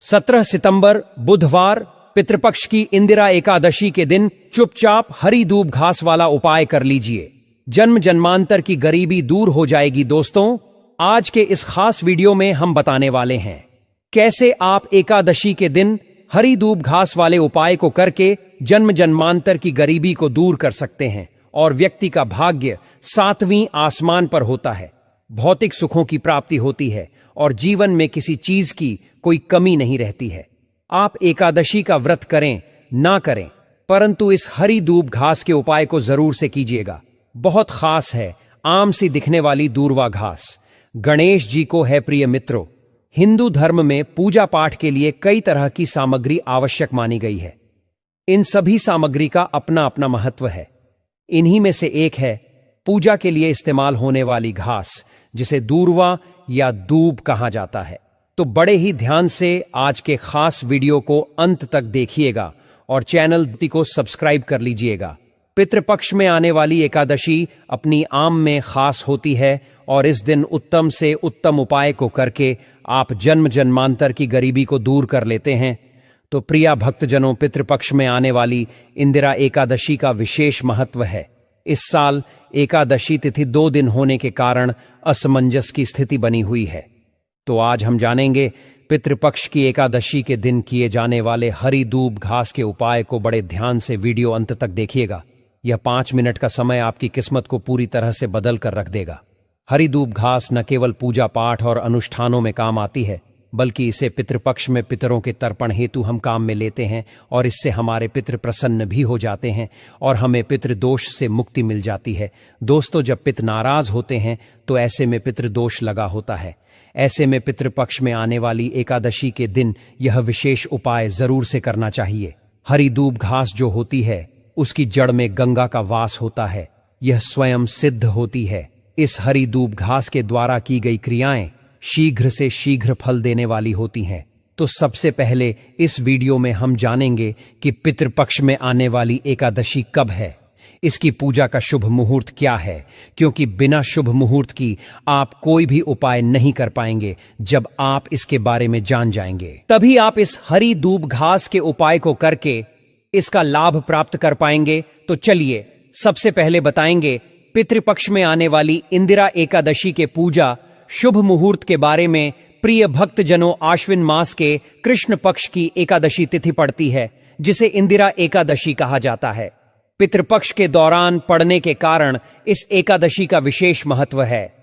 17 सितंबर बुधवार पितृपक्ष की इंदिरा एकादशी के दिन चुपचाप हरी दूब घास वाला उपाय कर लीजिए। जन्म जन्मांतर की गरीबी दूर हो जाएगी। दोस्तों, आज के इस खास वीडियो में हम बताने वाले हैं कैसे आप एकादशी के दिन हरी दूब घास वाले उपाय को करके जन्म जन्मांतर की गरीबी को दूर कर सकते हैं और व्यक्ति का भाग्य 7वीं आसमान पर होता है। भौतिक सुखों की प्राप्ति होती है और जीवन में किसी चीज की कोई कमी नहीं रहती है। आप एकादशी का व्रत करें ना करें, परंतु इस हरी दूब घास के उपाय को जरूर से कीजिएगा। बहुत खास है आम सी दिखने वाली दूर्वा घास गणेश जी को है प्रिय मित्रों। हिंदू धर्म में पूजा पाठ के लिए कई तरह की सामग्री आवश्यक मानी गई है। इन सभी सामग्री का अपना अपना महत्व है। इन्हीं में से एक है पूजा के लिए इस्तेमाल होने वाली घास, जिसे दूर्वा या दूब कहा जाता है। तो बड़े ही ध्यान से आज के खास वीडियो को अंत तक देखिएगा और चैनल को सब्सक्राइब कर लीजिएगा। पितृपक्ष में आने वाली एकादशी अपनी आम में खास होती है और इस दिन उत्तम से उत्तम उपाय को करके आप जन्म जन्मांतर की गरीबी को दूर कर लेते हैं। तो प्रिया भक्तजनों, पितृपक्ष में आने वाली इंदिरा एकादशी का विशेष महत्व है। इस साल एकादशी तिथि 2 दिन होने के कारण असमंजस की स्थिति बनी हुई है। तो आज हम जानेंगे पितृपक्ष की एकादशी के दिन किए जाने वाले हरी दूब घास के उपाय को। बड़े ध्यान से वीडियो अंत तक देखिएगा। यह 5 मिनट का समय आपकी किस्मत को पूरी तरह से बदल कर रख देगा। हरी दूब घास न केवल पूजा पाठ और अनुष्ठानों में काम आती है, बल्कि इसे पितृपक्ष में पितरों के तर्पण हेतु हम काम में लेते हैं और इससे हमारे पितृ प्रसन्न भी हो जाते हैं और हमें पितृदोष से मुक्ति मिल जाती है। दोस्तों, जब पितृ नाराज होते हैं तो ऐसे में पितृदोष लगा होता है। ऐसे में पितृपक्ष में आने वाली एकादशी के दिन यह विशेष उपाय जरूर से करना चाहिए। हरी दूब घास जो होती है उसकी जड़ में गंगा का वास होता है। यह स्वयं सिद्ध होती है। इस हरी दूब घास के द्वारा की गई क्रियाएं शीघ्र से शीघ्र फल देने वाली होती हैं। तो सबसे पहले इस वीडियो में हम जानेंगे कि पितृपक्ष में आने वाली एकादशी कब है, इसकी पूजा का शुभ मुहूर्त क्या है, क्योंकि बिना शुभ मुहूर्त की आप कोई भी उपाय नहीं कर पाएंगे। जब आप इसके बारे में जान जाएंगे तभी आप इस हरी दूब घास के उपाय को करके इसका लाभ प्राप्त कर पाएंगे। तो चलिए सबसे पहले बताएंगे पितृपक्ष में आने वाली इंदिरा एकादशी के पूजा शुभ मुहूर्त के बारे में। प्रिय भक्तजनों, आश्विन मास के कृष्ण पक्ष की एकादशी तिथि पड़ती है, जिसे इंदिरा एकादशी कहा जाता है। पितृपक्ष के दौरान पड़ने के कारण इस एकादशी का विशेष महत्व है।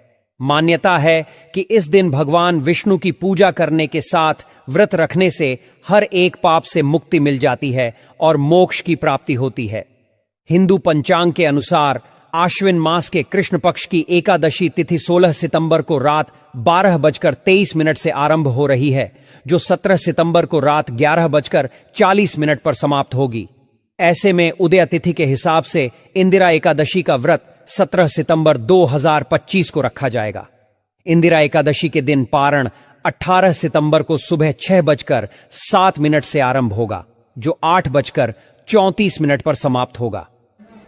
मान्यता है कि इस दिन भगवान विष्णु की पूजा करने के साथ व्रत रखने से हर एक पाप से मुक्ति मिल जाती है और मोक्ष की प्राप्ति होती है। हिंदू पंचांग के अनुसार आश्विन मास के कृष्ण पक्ष की एकादशी तिथि 16 सितंबर को रात 12:23 से आरंभ हो रही है, जो 17 सितंबर को रात 11:40 पर समाप्त होगी। ऐसे में उदय तिथि के हिसाब से इंदिरा एकादशी का व्रत 17 सितंबर 2025 को रखा जाएगा। इंदिरा एकादशी के दिन पारण 18 सितंबर को सुबह 6:07 से आरंभ होगा, जो 8:34 पर समाप्त होगा।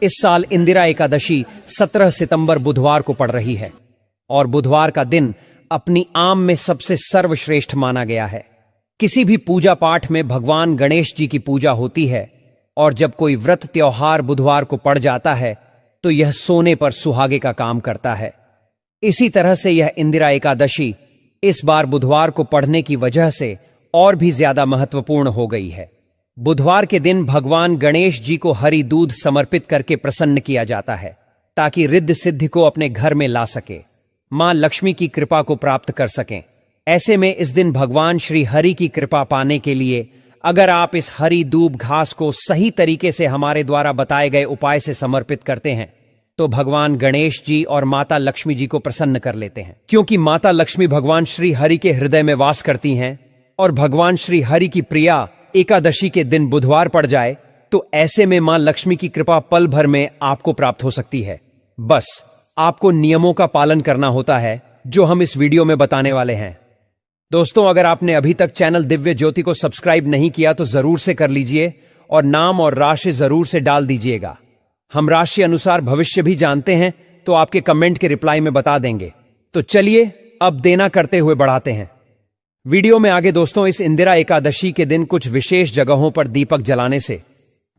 इस साल इंदिरा एकादशी 17 सितंबर बुधवार को पड़ रही है और बुधवार का दिन अपनी आम में सबसे सर्वश्रेष्ठ माना गया है। किसी भी पूजा पाठ में भगवान गणेश जी की पूजा होती है और जब कोई व्रत त्योहार बुधवार को पड़ जाता है तो यह सोने पर सुहागे का काम करता है। इसी तरह से यह इंदिरा एकादशी इस बार बुधवार को पड़ने की वजह से और भी ज्यादा महत्वपूर्ण हो गई है। बुधवार के दिन भगवान गणेश जी को हरी दूध समर्पित करके प्रसन्न किया जाता है, ताकि रिद्धि सिद्धि को अपने घर में ला सके, मां लक्ष्मी की कृपा को प्राप्त कर सकें। ऐसे में इस दिन भगवान श्री हरि की कृपा पाने के लिए अगर आप इस हरी दूब घास को सही तरीके से हमारे द्वारा बताए गए उपाय से समर्पित करते हैं तो भगवान गणेश जी और माता लक्ष्मी जी को प्रसन्न कर लेते हैं। क्योंकि माता लक्ष्मी भगवान श्री हरि के हृदय में वास करती हैं और भगवान श्री हरि की प्रिया एकादशी के दिन बुधवार पड़ जाए तो ऐसे में मां लक्ष्मी की कृपा पल भर में आपको प्राप्त हो सकती है। बस आपको नियमों का पालन करना होता है, जो हम इस वीडियो में बताने वाले हैं। दोस्तों, अगर आपने अभी तक चैनल दिव्य ज्योति को सब्सक्राइब नहीं किया तो जरूर से कर लीजिए और नाम और राशि जरूर से डाल दीजिएगा। हम राशि अनुसार भविष्य भी जानते हैं, तो आपके कमेंट के रिप्लाई में बता देंगे। तो चलिए अब देना करते हुए बढ़ाते हैं। वीडियो में आगे दोस्तों, इस इंदिरा एकादशी के दिन कुछ विशेष जगहों पर दीपक जलाने से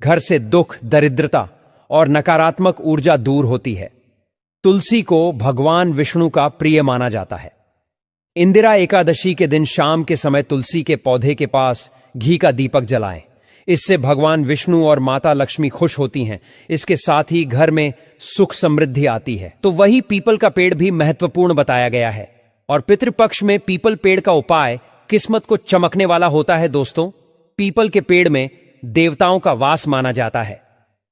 घर से दुख, दरिद्रता और नकारात्मक ऊर्जा दूर होती है। तुलसी को भगवान विष्णु का प्रिय माना जाता है। इंदिरा एकादशी के दिन शाम के समय तुलसी के पौधे के पास घी का दीपक जलाएं। इससे भगवान विष्णु और माता लक्ष्मी खुश होती हैं। इसके साथ ही घर में सुख समृद्धि आती है। तो वही पीपल का पेड़ भी महत्वपूर्ण बताया गया है। और पितृपक्ष में पीपल पेड़ का उपाय किस्मत को चमकने वाला होता है। दोस्तों, पीपल के पेड़ में देवताओं का वास माना जाता है।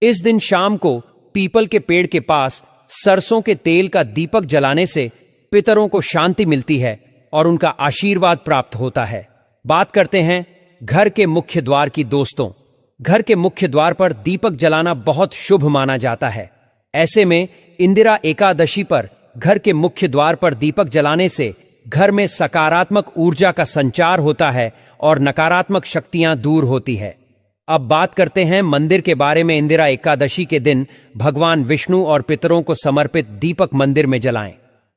इस दिन शाम को पीपल के पेड़ के पास सरसों के तेल का दीपक जलाने से पितरों को शांति मिलती है और उनका आशीर्वाद प्राप्त होता है। बात करते हैं घर के मुख्य द्वार की। दोस्तों, घर के मुख्य द्वार पर दीपक जलाना बहुत शुभ माना जाता है। ऐसे में इंदिरा एकादशी पर घर के मुख्य द्वार पर दीपक जलाने से घर में सकारात्मक ऊर्जा का संचार होता है और नकारात्मक शक्तियां दूर होती है। अब बात करते हैं मंदिर के बारे में। इंदिरा एकादशी के दिन भगवान विष्णु और पितरों को समर्पित दीपक मंदिर में जलाएं।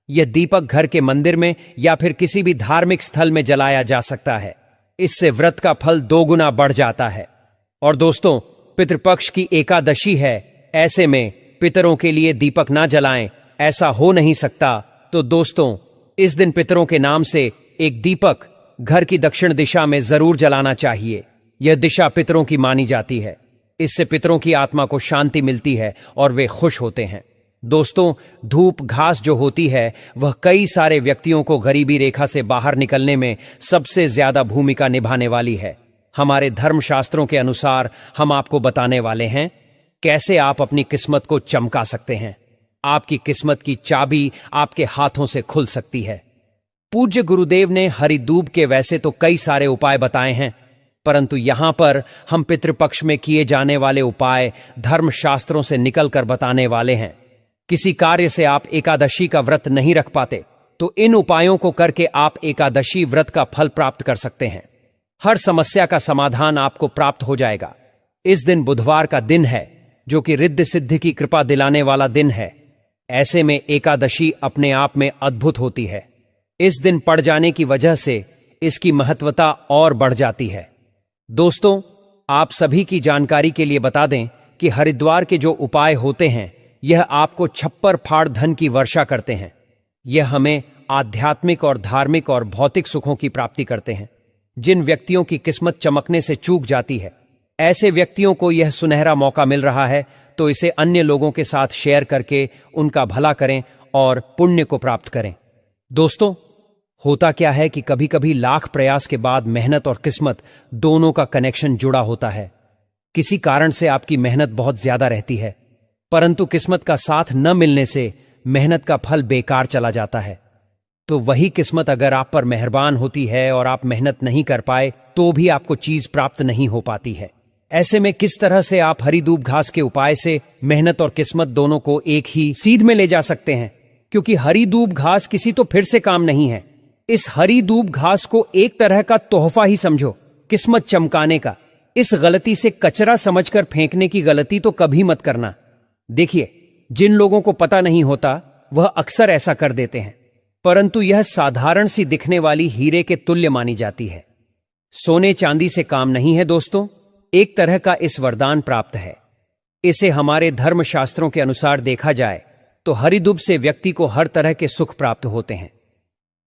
यह दीपक घर के मंदिर में या फिर किसी भी धार्मिक स्थल में जलाया जा सकता है। इससे व्रत का फल 2 गुना बढ़ जाता है। और दोस्तों, पितृपक्ष की एकादशी है, ऐसे में पितरों के लिए दीपक ना जलाएं, ऐसा हो नहीं सकता। तो दोस्तों, इस दिन पितरों के नाम से एक दीपक घर की दक्षिण दिशा में जरूर जलाना चाहिए। यह दिशा पितरों की मानी जाती है। इससे पितरों की आत्मा को शांति मिलती है और वे खुश होते हैं। दोस्तों, धूप घास जो होती है वह कई सारे व्यक्तियों को गरीबी रेखा से बाहर निकलने में सबसे ज्यादा भूमिका निभाने वाली है। हमारे धर्मशास्त्रों के अनुसार हम आपको बताने वाले हैं कैसे आप अपनी किस्मत को चमका सकते हैं। आपकी किस्मत की चाबी आपके हाथों से खुल सकती है। पूज्य गुरुदेव ने हरिदूब के वैसे तो कई सारे उपाय बताए हैं, परंतु यहां पर हम पितृपक्ष में किए जाने वाले उपाय धर्मशास्त्रों से निकलकर बताने वाले हैं। किसी कार्य से आप एकादशी का व्रत नहीं रख पाते तो इन उपायों को करके आप एकादशी व्रत का फल प्राप्त कर सकते हैं। हर समस्या का समाधान आपको प्राप्त हो जाएगा। इस दिन बुधवार का दिन है, जो कि रिद्धि सिद्धि की कृपा दिलाने वाला दिन है। ऐसे में एकादशी अपने आप में अद्भुत होती है। इस दिन पड़ जाने की वजह से इसकी महत्वता और बढ़ जाती है। दोस्तों, आप सभी की जानकारी के लिए बता दें कि हरिद्वार के जो उपाय होते हैं यह आपको छप्पर फाड़ धन की वर्षा करते हैं। यह हमें आध्यात्मिक और धार्मिक और भौतिक सुखों की प्राप्ति करते हैं। जिन व्यक्तियों की किस्मत चमकने से चूक जाती है, ऐसे व्यक्तियों को यह सुनहरा मौका मिल रहा है, तो इसे अन्य लोगों के साथ शेयर करके उनका भला करें और पुण्य को प्राप्त करें। दोस्तों, होता क्या है कि कभी कभी लाख प्रयास के बाद मेहनत और किस्मत दोनों का कनेक्शन जुड़ा होता है। किसी कारण से आपकी मेहनत बहुत ज्यादा रहती है, परंतु किस्मत का साथ न मिलने से मेहनत का फल बेकार चला जाता है। तो वही किस्मत अगर आप पर मेहरबान होती है और आप मेहनत नहीं कर पाए तो भी आपको चीज प्राप्त नहीं हो पाती है। ऐसे में किस तरह से आप हरिदूब घास के उपाय से मेहनत और किस्मत दोनों को एक ही सीध में ले जा सकते हैं? क्योंकि हरिदूब घास किसी तो फिर से काम नहीं है। इस हरिदूब घास को एक तरह का तोहफा ही समझो, किस्मत चमकाने का। इस गलती से कचरा समझकर फेंकने की गलती तो कभी मत करना। देखिए, जिन लोगों को पता नहीं होता वह अक्सर ऐसा कर देते हैं, परंतु यह साधारण सी दिखने वाली हीरे के तुल्य मानी जाती है। सोने चांदी से काम नहीं है दोस्तों, एक तरह का इस वरदान प्राप्त है। इसे हमारे धर्मशास्त्रों के अनुसार देखा जाए तो हरिदूब से व्यक्ति को हर तरह के सुख प्राप्त होते हैं।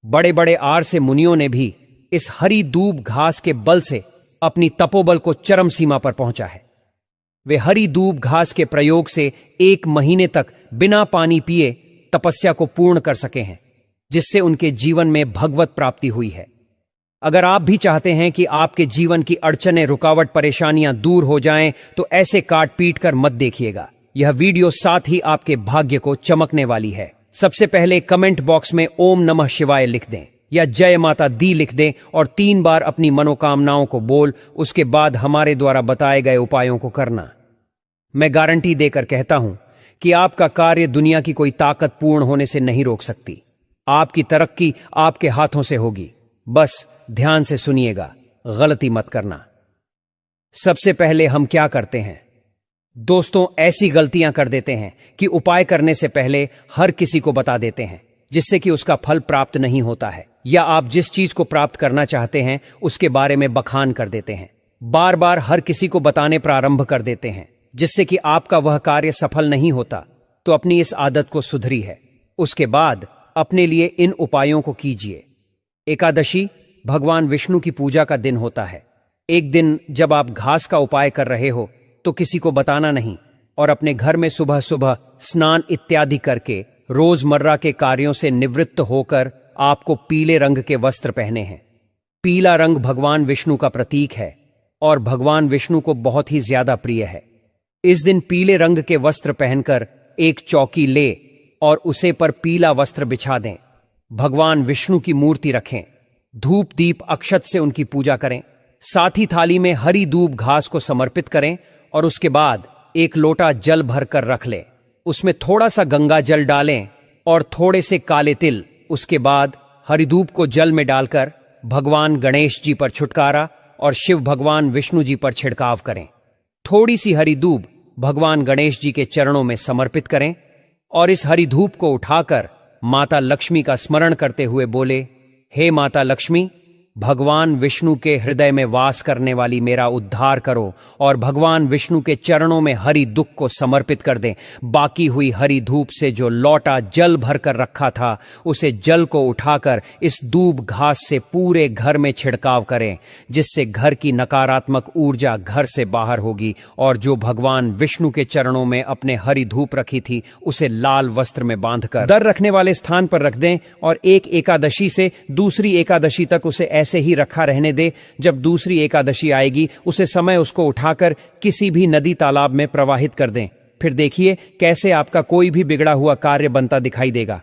बड़े बड़े आर से मुनियों ने भी इस हरिदूब घास के बल से अपनी तपोबल को चरम सीमा पर पहुंचा है। वे हरिदूब घास के प्रयोग से 1 महीने तक बिना पानी पिए तपस्या को पूर्ण कर सके हैं, जिससे उनके जीवन में भगवत प्राप्ति हुई है। अगर आप भी चाहते हैं कि आपके जीवन की अड़चनें, रुकावट, परेशानियां दूर हो जाएं, तो ऐसे काट पीट कर मत देखिएगा। यह वीडियो साथ ही आपके भाग्य को चमकने वाली है। सबसे पहले कमेंट बॉक्स में ओम नमः शिवाय लिख दें या जय माता दी लिख दें और 3 बार अपनी मनोकामनाओं को बोल उसके बाद हमारे द्वारा बताए गए उपायों को करना। मैं गारंटी देकर कहता हूं कि आपका कार्य दुनिया की कोई ताकत पूर्ण होने से नहीं रोक सकती। आपकी तरक्की आपके हाथों से होगी। बस ध्यान से सुनिएगा, गलती मत करना। सबसे पहले हम क्या करते हैं दोस्तों, ऐसी गलतियां कर देते हैं कि उपाय करने से पहले हर किसी को बता देते हैं, जिससे कि उसका फल प्राप्त नहीं होता है। या आप जिस चीज को प्राप्त करना चाहते हैं उसके बारे में बखान कर देते हैं, बार बार हर किसी को बताने प्रारंभ कर देते हैं, जिससे कि आपका वह कार्य सफल नहीं होता, तो अपनी इस आदत को सुधरी है। उसके बाद अपने लिए इन उपायों को कीजिए। एकादशी भगवान विष्णु की पूजा का दिन होता है। एक दिन जब आप घास का उपाय कर रहे हो तो किसी को बताना नहीं और अपने घर में सुबह सुबह स्नान इत्यादि करके रोजमर्रा के कार्यों से निवृत्त होकर आपको पीले रंग के वस्त्र पहने हैं। पीला रंग भगवान विष्णु का प्रतीक है और भगवान विष्णु को बहुत ही ज्यादा प्रिय है। इस दिन पीले रंग के वस्त्र पहनकर एक चौकी ले और उसे पर पीला वस्त्र बिछा दें। भगवान विष्णु की मूर्ति रखें, धूप दीप अक्षत से उनकी पूजा करें, साथ ही थाली में हरी दूब घास को समर्पित करें और उसके बाद एक लोटा जल भर कर रख लें। उसमें थोड़ा सा गंगा जल डालें और थोड़े से काले तिल। उसके बाद हरिधूप को जल में डालकर भगवान गणेश जी पर छुटकारा और शिव भगवान विष्णु जी पर छिड़काव करें। थोड़ी सी हरी दूब भगवान गणेश जी के चरणों में समर्पित करें और इस हरी धूप को उठाकर माता लक्ष्मी का स्मरण करते हुए बोले, हे माता लक्ष्मी, भगवान विष्णु के हृदय में वास करने वाली मेरा उद्धार करो और भगवान विष्णु के चरणों में हरि दुख को समर्पित कर दें। बाकी हुई हरी धूप से जो लौटा जल भर कर रखा था उसे जल को उठाकर इस दूब घास से पूरे घर में छिड़काव करें, जिससे घर की नकारात्मक ऊर्जा घर से बाहर होगी और जो भगवान विष्णु के चरणों में अपने हरी धूप रखी थी उसे लाल वस्त्र में बांधकर दर रखने वाले स्थान पर रख दें और एक एकादशी से दूसरी एकादशी तक उसे ऐसे ही रखा रहने दे। जब दूसरी एकादशी आएगी उसे समय उसको उठाकर किसी भी नदी तालाब में प्रवाहित कर दें। फिर देखिए कैसे आपका कोई भी बिगड़ा हुआ कार्य बनता दिखाई देगा।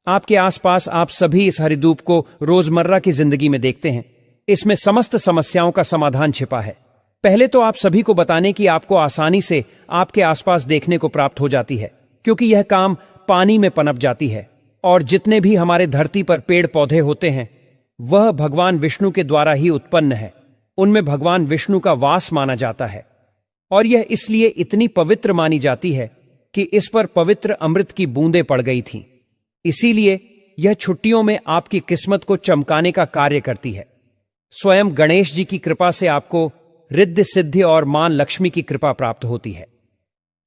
आपके आसपास आप सभी इस हरिधूप को रोजमर्रा की जिंदगी में देखते हैं। इसमें समस्त समस्याओं का समाधान छिपा है। पहले तो आप सभी को बताने की आपको आसानी से आपके आसपास देखने को प्राप्त हो जाती है, क्योंकि यह काम पानी में पनप जाती है और जितने भी हमारे धरती पर पेड़ पौधे होते हैं वह भगवान विष्णु के द्वारा ही उत्पन्न है। उनमें भगवान विष्णु का वास माना जाता है और यह इसलिए इतनी पवित्र मानी जाती है कि इस पर पवित्र अमृत की बूंदें पड़ गई थीं। इसीलिए यह छुट्टियों में आपकी किस्मत को चमकाने का कार्य करती है। स्वयं गणेश जी की कृपा से आपको रिद्धि सिद्धि और मां लक्ष्मी की कृपा प्राप्त होती है।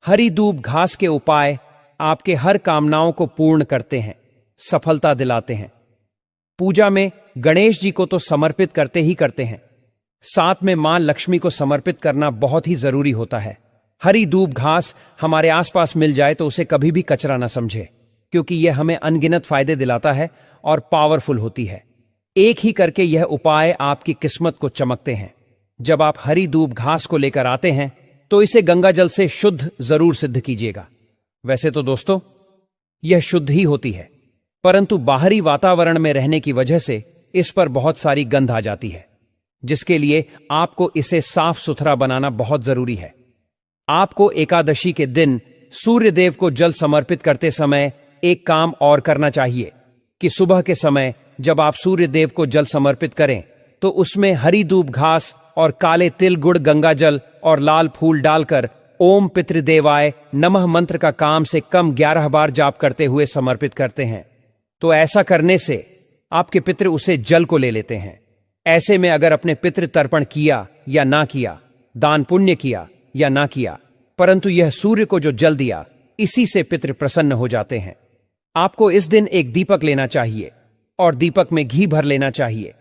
हरी दूब घास के उपाय आपके हर कामनाओं को पूर्ण करते हैं, सफलता दिलाते हैं। पूजा में गणेश जी को तो समर्पित करते ही करते हैं, साथ में मां लक्ष्मी को समर्पित करना बहुत ही जरूरी होता है। हरी दूब घास हमारे आसपास मिल जाए तो उसे कभी भी कचरा ना समझे, क्योंकि यह हमें अनगिनत फायदे दिलाता है और पावरफुल होती है। एक ही करके यह उपाय आपकी किस्मत को चमकते हैं। जब आप हरी दूब घास को लेकर आते हैं तो इसे गंगा जल से शुद्ध जरूर सिद्ध कीजिएगा। वैसे तो दोस्तों यह शुद्ध ही होती है, परंतु बाहरी वातावरण में रहने की वजह से इस पर बहुत सारी गंध आ जाती है, जिसके लिए आपको इसे साफ सुथरा बनाना बहुत जरूरी है। आपको एकादशी के दिन सूर्य देव को जल समर्पित करते समय एक काम और करना चाहिए कि सुबह के समय जब आप सूर्य देव को जल समर्पित करें तो उसमें हरी दूब घास और काले तिल गुड़ गंगा जल और लाल फूल डालकर ओम पितृदेवाय नमः मंत्र का काम से कम 11 बार जाप करते हुए समर्पित करते हैं। तो ऐसा करने से आपके पितृ उसे जल को ले लेते हैं। ऐसे में अगर अपने पितृ तर्पण किया या ना किया, दान पुण्य किया या ना किया, परंतु यह सूर्य को जो जल दिया इसी से पितृ प्रसन्न हो जाते हैं। आपको इस दिन एक दीपक लेना चाहिए और दीपक में घी भर लेना चाहिए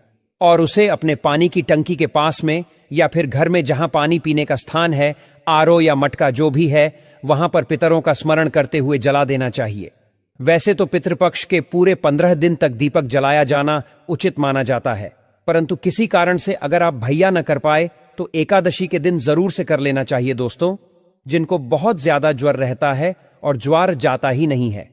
और उसे अपने पानी की टंकी के पास में या फिर घर में जहां पानी पीने का स्थान है, आरओ या मटका जो भी है, वहां पर पितरों का स्मरण करते हुए जला देना चाहिए। वैसे तो पितृपक्ष के पूरे 15 दिन तक दीपक जलाया जाना उचित माना जाता है, परंतु किसी कारण से अगर आप भैया न कर पाए तो एकादशी के दिन जरूर से कर लेना चाहिए। दोस्तों, जिनको बहुत ज्यादा ज्वर रहता है और ज्वर जाता ही नहीं है,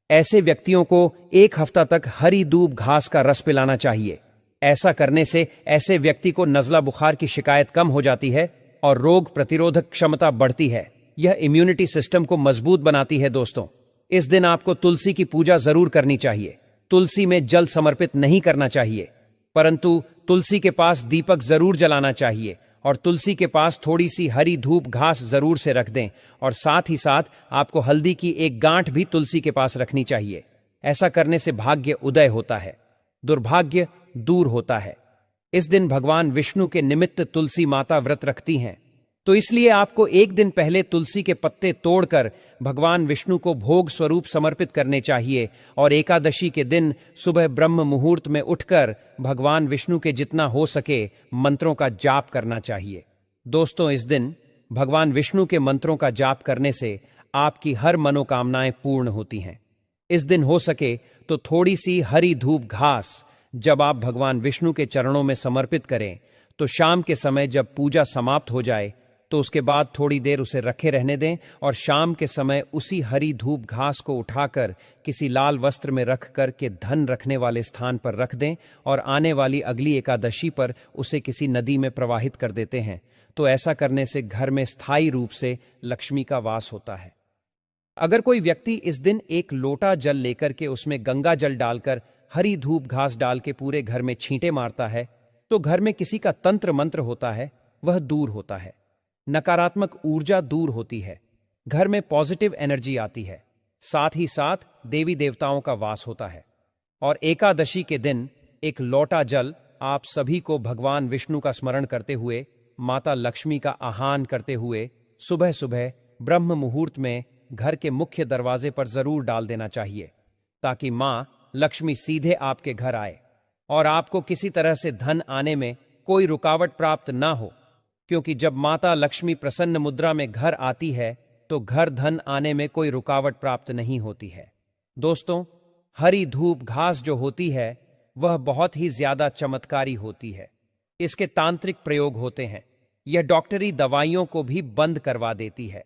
ऐसे व्यक्तियों को 1 हफ्ता तक हरी दूब घास का रस पिलाना चाहिए। ऐसा करने से ऐसे व्यक्ति को नज़ला बुखार की शिकायत कम हो जाती है और रोग प्रतिरोधक क्षमता बढ़ती है। यह इम्यूनिटी सिस्टम को मजबूत बनाती है। दोस्तों, इस दिन आपको तुलसी की पूजा जरूर करनी चाहिए। तुलसी में जल समर्पित नहीं करना चाहिए, परंतु तुलसी के पास दीपक जरूर जलाना चाहिए और तुलसी के पास थोड़ी सी हरी धूप घास जरूर से रख दें और साथ ही साथ आपको हल्दी की एक गांठ भी तुलसी के पास रखनी चाहिए। ऐसा करने से भाग्य उदय होता है। दुर्भाग्य दूर होता है। इस दिन भगवान विष्णु के निमित्त तुलसी माता व्रत रखती हैं, तो इसलिए आपको एक दिन पहले तुलसी के पत्ते तोड़कर भगवान विष्णु को भोग स्वरूप समर्पित करने चाहिए और एकादशी के दिन सुबह ब्रह्म मुहूर्त में उठकर भगवान विष्णु के जितना हो सके मंत्रों का जाप करना चाहिए। दोस्तों, इस दिन भगवान विष्णु के मंत्रों का जाप करने से आपकी हर मनोकामनाएं पूर्ण होती हैं। इस दिन हो सके तो थोड़ी सी हरी धूप घास जब आप भगवान विष्णु के चरणों में समर्पित करें, तो शाम के समय जब पूजा समाप्त हो जाए तो उसके बाद थोड़ी देर उसे रखे रहने दें और शाम के समय उसी हरी धूप घास को उठाकर किसी लाल वस्त्र में रख कर के धन रखने वाले स्थान पर रख दें और आने वाली अगली एकादशी पर उसे किसी नदी में प्रवाहित कर देते हैं। तो ऐसा करने से घर में स्थायी रूप से लक्ष्मी का वास होता है। अगर कोई व्यक्ति इस दिन एक लोटा जल लेकर के उसमें गंगा जल डालकर हरी धूप घास डाल के पूरे घर में छींटे मारता है, तो घर में किसी का तंत्र मंत्र होता है वह दूर होता है, नकारात्मक ऊर्जा दूर होती है, घर में पॉजिटिव एनर्जी आती है, साथ ही साथ देवी देवताओं का वास होता है। और एकादशी के दिन एक लोटा जल आप सभी को भगवान विष्णु का स्मरण करते हुए, माता लक्ष्मी का आह्वान करते हुए सुबह सुबह ब्रह्म मुहूर्त में घर के मुख्य दरवाजे पर जरूर डाल देना चाहिए, ताकि मां लक्ष्मी सीधे आपके घर आए और आपको किसी तरह से धन आने में कोई रुकावट प्राप्त ना हो। क्योंकि जब माता लक्ष्मी प्रसन्न मुद्रा में घर आती है तो घर धन आने में कोई रुकावट प्राप्त नहीं होती है। दोस्तों, हरी धूप घास जो होती है वह बहुत ही ज्यादा चमत्कारी होती है। इसके तांत्रिक प्रयोग होते हैं। यह डॉक्टरी दवाइयों को भी बंद करवा देती है।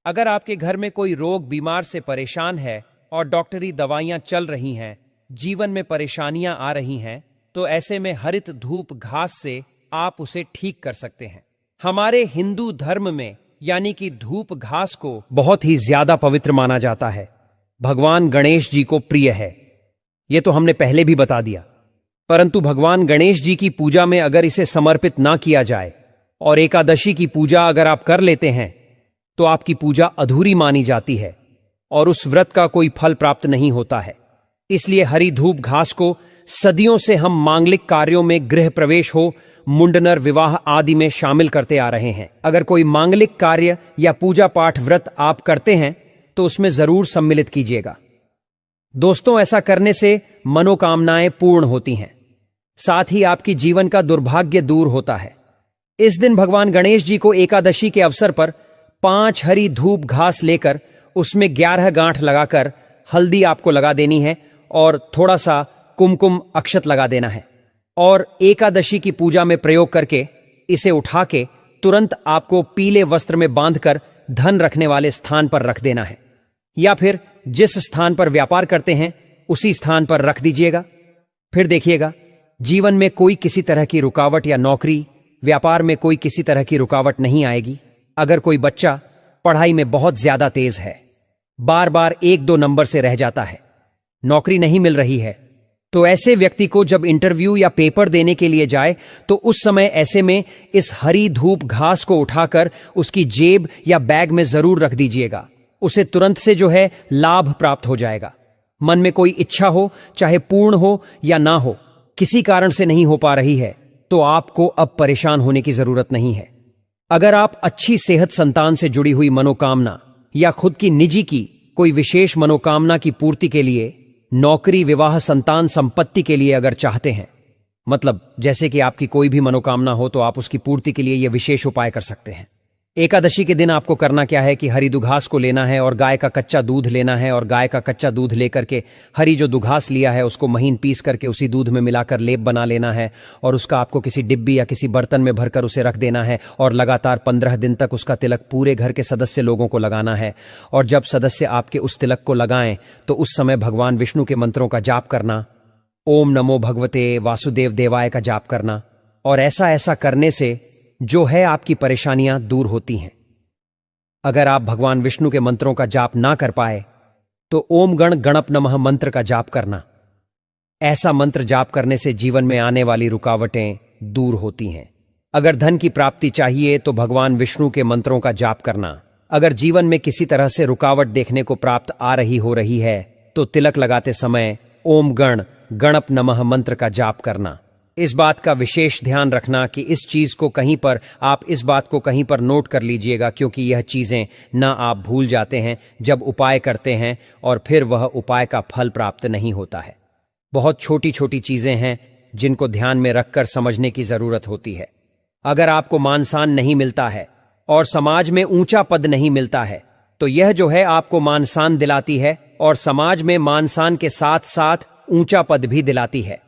अगर आपके घर में कोई रोग बीमार से परेशान है और डॉक्टरी दवाइयां चल रही हैं, जीवन में परेशानियां आ रही हैं, तो ऐसे में हरित धूप घास से आप उसे ठीक कर सकते हैं। हमारे हिंदू धर्म में यानी कि धूप घास को बहुत ही ज्यादा पवित्र माना जाता है। भगवान गणेश जी को प्रिय है, यह तो हमने पहले भी बता दिया। परंतु भगवान गणेश जी की पूजा में अगर इसे समर्पित ना किया जाए और एकादशी की पूजा अगर आप कर लेते हैं तो आपकी पूजा अधूरी मानी जाती है और उस व्रत का कोई फल प्राप्त नहीं होता है। इसलिए हरी धूप घास को सदियों से हम मांगलिक कार्यों में, गृह प्रवेश हो, मुंडनर, विवाह आदि में शामिल करते आ रहे हैं। अगर कोई मांगलिक कार्य या पूजा पाठ व्रत आप करते हैं तो उसमें जरूर सम्मिलित कीजिएगा। दोस्तों, ऐसा करने से मनोकामनाएं पूर्ण होती हैं, साथ ही आपकी जीवन का दुर्भाग्य दूर होता है। इस दिन भगवान गणेश जी को एकादशी के अवसर पर 5 हरी धूप घास लेकर उसमें 11 गांठ लगाकर हल्दी आपको लगा देनी है और थोड़ा सा कुमकुम अक्षत लगा देना है और एकादशी की पूजा में प्रयोग करके इसे उठा के तुरंत आपको पीले वस्त्र में बांधकर धन रखने वाले स्थान पर रख देना है, या फिर जिस स्थान पर व्यापार करते हैं उसी स्थान पर रख दीजिएगा। फिर देखिएगा, जीवन में कोई किसी तरह की रुकावट या नौकरी, व्यापार में कोई किसी तरह की रुकावट नहीं आएगी। अगर कोई बच्चा पढ़ाई में बहुत ज्यादा तेज है, बार बार 1-2 नंबर से रह जाता है, नौकरी नहीं मिल रही है, तो ऐसे व्यक्ति को जब इंटरव्यू या पेपर देने के लिए जाए तो उस समय ऐसे में इस हरी धूप घास को उठाकर उसकी जेब या बैग में जरूर रख दीजिएगा। उसे तुरंत से जो है लाभ प्राप्त हो जाएगा। मन में कोई इच्छा हो, चाहे पूर्ण हो या ना हो, किसी कारण से नहीं हो पा रही है तो आपको अब परेशान होने की जरूरत नहीं है। अगर आप अच्छी सेहत, संतान से जुड़ी हुई मनोकामना या खुद की निजी की कोई विशेष मनोकामना की पूर्ति के लिए, नौकरी, विवाह, संतान, संपत्ति के लिए अगर चाहते हैं, मतलब जैसे कि आपकी कोई भी मनोकामना हो, तो आप उसकी पूर्ति के लिए यह विशेष उपाय कर सकते हैं। एकादशी के दिन आपको करना क्या है कि हरी दुघास को लेना है और गाय का कच्चा दूध लेना है और गाय का कच्चा दूध लेकर के हरी जो दुघास लिया है उसको महीन पीस करके उसी दूध में मिलाकर लेप बना लेना है और उसका आपको किसी डिब्बी या किसी बर्तन में भरकर उसे रख देना है और लगातार 15 दिन तक उसका तिलक पूरे घर के सदस्य लोगों को लगाना है। और जब सदस्य आपके उस तिलक को लगाएं तो उस समय भगवान विष्णु के मंत्रों का जाप करना, ओम नमो भगवते वासुदेव देवाय का जाप करना। और ऐसा करने से जो है आपकी परेशानियां दूर होती हैं। अगर आप भगवान विष्णु के मंत्रों का जाप ना कर पाए तो ओम गण गणप नमः मंत्र का जाप करना। ऐसा मंत्र जाप करने से जीवन में आने वाली रुकावटें दूर होती हैं। अगर धन की प्राप्ति चाहिए तो भगवान विष्णु के मंत्रों का जाप करना। अगर जीवन में किसी तरह से रुकावट देखने को प्राप्त आ रही हो रही है तो तिलक लगाते समय ओम गण गणप नमः मंत्र का जाप करना। इस बात का विशेष ध्यान रखना कि इस चीज को कहीं पर आप इस बात को कहीं पर नोट कर लीजिएगा, क्योंकि यह चीजें ना आप भूल जाते हैं जब उपाय करते हैं और फिर वह उपाय का फल प्राप्त नहीं होता है। बहुत छोटी छोटी चीजें हैं जिनको ध्यान में रखकर समझने की जरूरत होती है। अगर आपको मान सम्मान नहीं मिलता है और समाज में ऊंचा पद नहीं मिलता है, तो यह जो है आपको मान सम्मान दिलाती है और समाज में मान सम्मान के साथ साथ ऊंचा पद भी दिलाती है,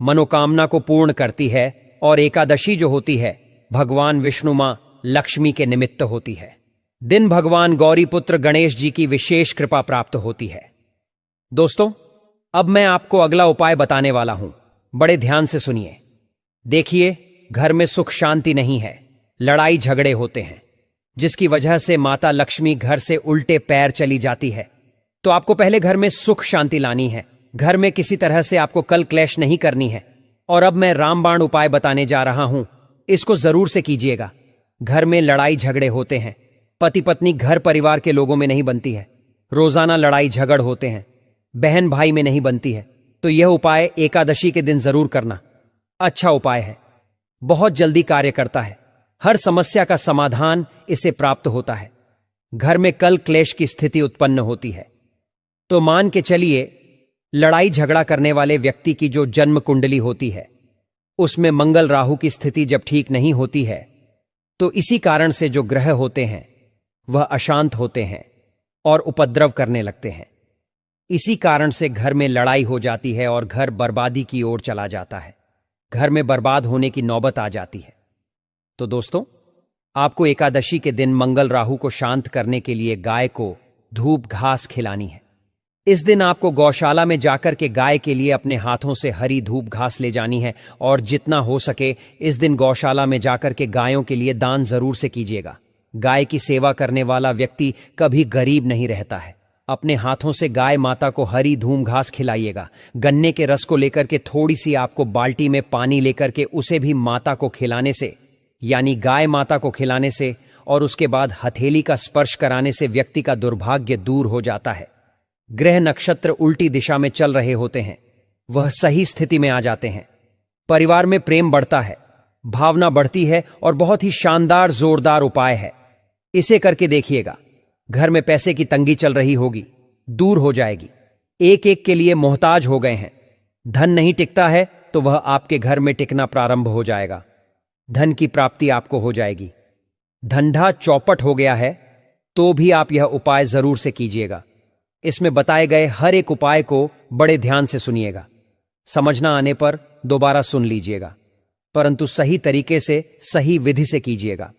मनोकामना को पूर्ण करती है। और एकादशी जो होती है भगवान विष्णु मां लक्ष्मी के निमित्त होती है। दिन भगवान गौरी पुत्र गणेश जी की विशेष कृपा प्राप्त होती है। दोस्तों, अब मैं आपको अगला उपाय बताने वाला हूं, बड़े ध्यान से सुनिए। देखिए, घर में सुख शांति नहीं है, लड़ाई झगड़े होते हैं, जिसकी वजह से माता लक्ष्मी घर से उल्टे पैर चली जाती है। तो आपको पहले घर में सुख शांति लानी है, घर में किसी तरह से आपको कल क्लेश नहीं करनी है। और अब मैं रामबाण उपाय बताने जा रहा हूं, इसको जरूर से कीजिएगा। घर में लड़ाई झगड़े होते हैं, पति पत्नी घर परिवार के लोगों में नहीं बनती है, रोजाना लड़ाई झगड़ होते हैं, बहन भाई में नहीं बनती है, तो यह उपाय एकादशी के दिन जरूर करना। अच्छा उपाय है, बहुत जल्दी कार्य करता है, हर समस्या का समाधान इसे प्राप्त होता है। घर में कल क्लेश की स्थिति उत्पन्न होती है तो मान के चलिए, लड़ाई झगड़ा करने वाले व्यक्ति की जो जन्म कुंडली होती है उसमें मंगल राहु की स्थिति जब ठीक नहीं होती है, तो इसी कारण से जो ग्रह होते हैं वह अशांत होते हैं और उपद्रव करने लगते हैं। इसी कारण से घर में लड़ाई हो जाती है और घर बर्बादी की ओर चला जाता है, घर में बर्बाद होने की नौबत आ जाती है। तो दोस्तों, आपको एकादशी के दिन मंगल राहु को शांत करने के लिए गाय को धूप घास खिलानी है। इस दिन आपको गौशाला में जाकर के गाय के लिए अपने हाथों से हरी धूप घास ले जानी है और जितना हो सके इस दिन गौशाला में जाकर के गायों के लिए दान जरूर से कीजिएगा। गाय की सेवा करने वाला व्यक्ति कभी गरीब नहीं रहता है। अपने हाथों से गाय माता को हरी धूम घास खिलाइएगा। गन्ने के रस को लेकर के थोड़ी सी आपको बाल्टी में पानी लेकर के उसे भी माता को खिलाने से, यानी गाय माता को खिलाने से और उसके बाद हथेली का स्पर्श कराने से व्यक्ति का दुर्भाग्य दूर हो जाता है। ग्रह नक्षत्र उल्टी दिशा में चल रहे होते हैं, वह सही स्थिति में आ जाते हैं, परिवार में प्रेम बढ़ता है, भावना बढ़ती है और बहुत ही शानदार जोरदार उपाय है। इसे करके देखिएगा, घर में पैसे की तंगी चल रही होगी, दूर हो जाएगी। एक एक के लिए मोहताज हो गए हैं, धन नहीं टिकता है तो वह आपके घर में टिकना प्रारंभ हो जाएगा, धन की प्राप्ति आपको हो जाएगी। धंधा चौपट हो गया है तो भी आप यह उपाय जरूर से कीजिएगा। इसमें बताए गए हर एक उपाय को बड़े ध्यान से सुनिएगा, समझना आने पर दोबारा सुन लीजिएगा, परंतु सही तरीके से सही विधि से कीजिएगा।